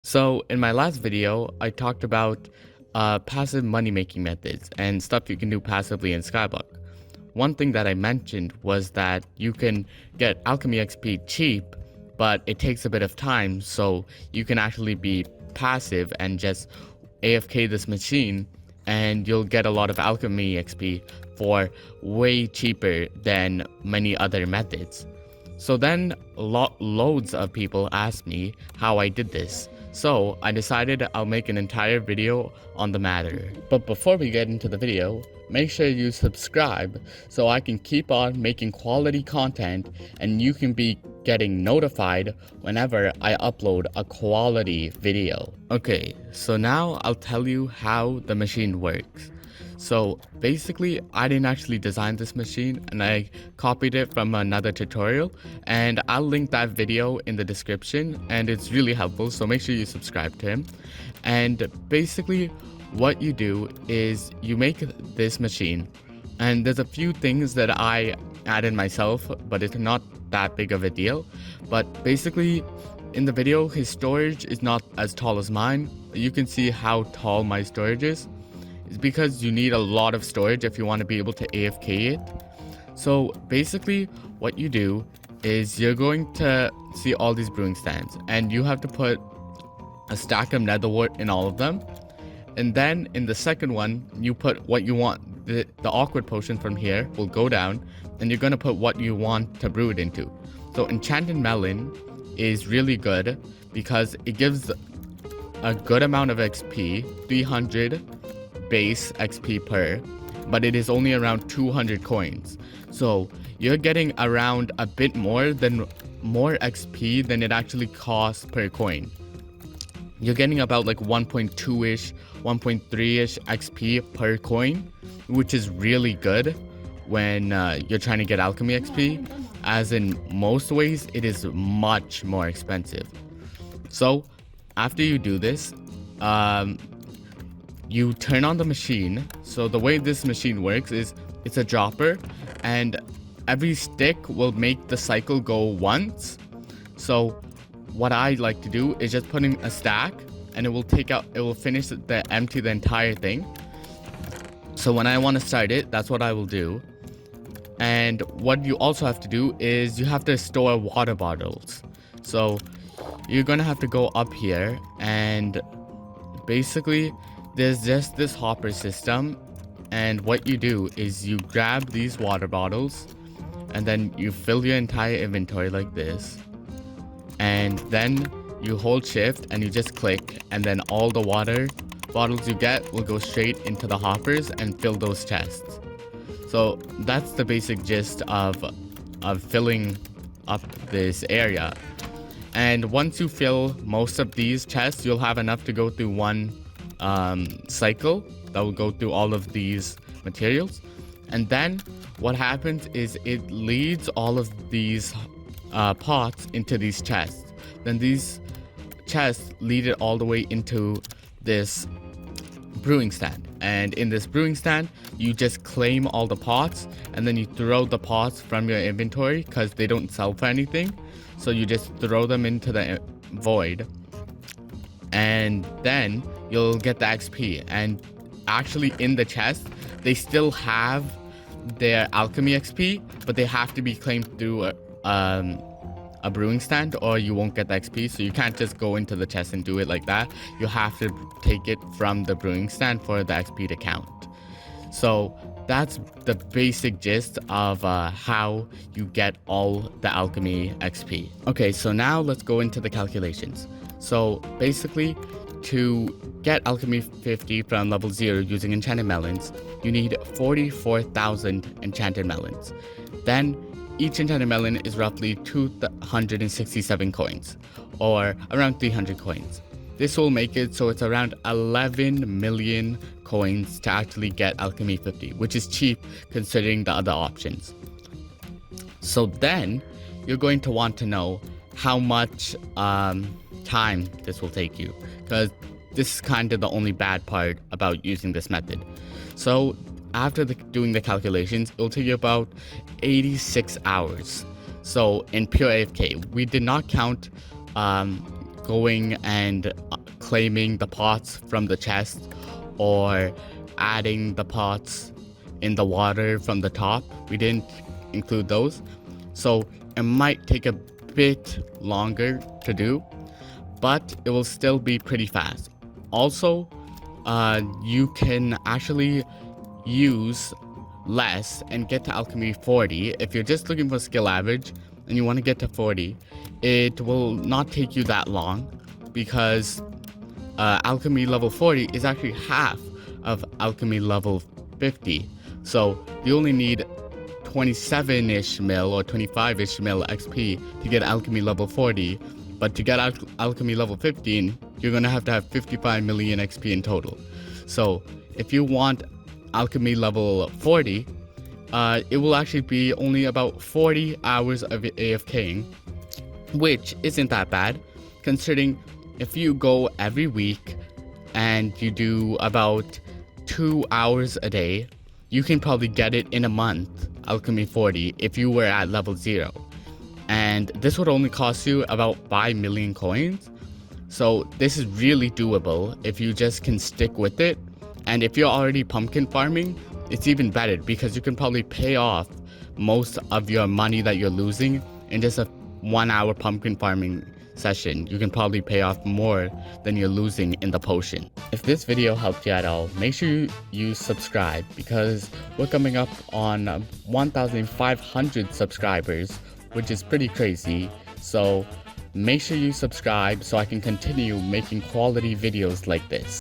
So in my last video, I talked about passive money making methods and stuff you can do passively in Skyblock. One thing that I mentioned was that you can get alchemy XP cheap, but it takes a bit of time, so you can actually be passive and just AFK this machine and you'll get a lot of alchemy XP for way cheaper than many other methods. So then loads of people asked me how I did this. So I decided I'll make an entire video on the matter. But before we get into the video, make sure you subscribe so I can keep on making quality content and you can be getting notified whenever I upload a quality video. Okay, so now I'll tell you how the machine works. So basically, I didn't actually design this machine and I copied it from another tutorial, and I'll link that video in the description and it's really helpful, so make sure you subscribe to him. And basically what you do is you make this machine, and there's a few things that I added myself, but it's not that big of a deal. But basically in the video, his storage is not as tall as mine. You can see how tall my storage is. It's because you need a lot of storage if you want to be able to AFK it. So basically what you do is you're going to see all these brewing stands and you have to put a stack of nether wart in all of them. And then in the second one, you put what you want. The awkward potion from here will go down and you're going to put what you want to brew it into. So enchanted melon is really good because it gives a good amount of XP, 300 base XP per, but it is only around 200 coins. So you're getting around a bit more XP than it actually costs per coin. You're getting about like 1.2-ish, 1.3-ish XP per coin, which is really good when you're trying to get alchemy XP, as in most ways it is much more expensive. So after you do this, you turn on the machine. So the way this machine works is it's a dropper and every stick will make the cycle go once. So what I like to do is just put in a stack and it will finish empty the entire thing. So when I want to start it, that's what I will do. And what you also have to do is you have to store water bottles. So you're gonna have to go up here, and basically there's just this hopper system, and what you do is you grab these water bottles and then you fill your entire inventory like this, and then you hold shift and you just click, and then all the water bottles you get will go straight into the hoppers and fill those chests. So that's the basic gist of filling up this area. And once you fill most of these chests, you'll have enough to go through one cycle that will go through all of these materials. And then what happens is it leads all of these pots into these chests. Then these chests lead it all the way into this brewing stand, and in this brewing stand you just claim all the pots and then you throw the pots from your inventory because they don't sell for anything. So you just throw them into the void and then you'll get the XP. And actually in the chest they still have their alchemy XP, but they have to be claimed through a brewing stand or you won't get the XP. So you can't just go into the chest and do it like that. You have to take it from the brewing stand for the XP to count. So that's the basic gist of how you get all the alchemy XP. Okay, so now let's go into the calculations. So basically, to get alchemy 50 from level 0 using enchanted melons, you need 44,000 enchanted melons. Then each enchanted melon is roughly 267 coins, or around 300 coins. This will make it so it's around 11 million coins to actually get alchemy 50, which is cheap considering the other options. So then you're going to want to know how much time this will take you, because this is kind of the only bad part about using this method. So after doing the calculations, it will take you about 86 hours. So in pure AFK, we did not count going and claiming the pots from the chest or adding the pots in the water from the top. We didn't include those, so it might take a bit longer to do, but it will still be pretty fast. Also, you can actually use less and get to alchemy 40. If you're just looking for skill average and you want to get to 40, it will not take you that long, because alchemy level 40 is actually half of alchemy level 50. So you only need 27-ish mil or 25-ish mil XP to get alchemy level 40, but to get alchemy level 15, you're gonna have to have 55 million XP in total. So if you want alchemy level 40, it will actually be only about 40 hours of AFKing, which isn't that bad, considering if you go every week and you do about 2 hours a day, you can probably get it in a month, alchemy 40, if you were at level 0. And this would only cost you about 5 million coins. So this is really doable if you just can stick with it. And if you're already pumpkin farming, it's even better, because you can probably pay off most of your money that you're losing in just a 1 hour pumpkin farming session. You can probably pay off more than you're losing in the potion. If this video helped you at all, make sure you subscribe, because we're coming up on 1,500 subscribers, which is pretty crazy. So make sure you subscribe so I can continue making quality videos like this.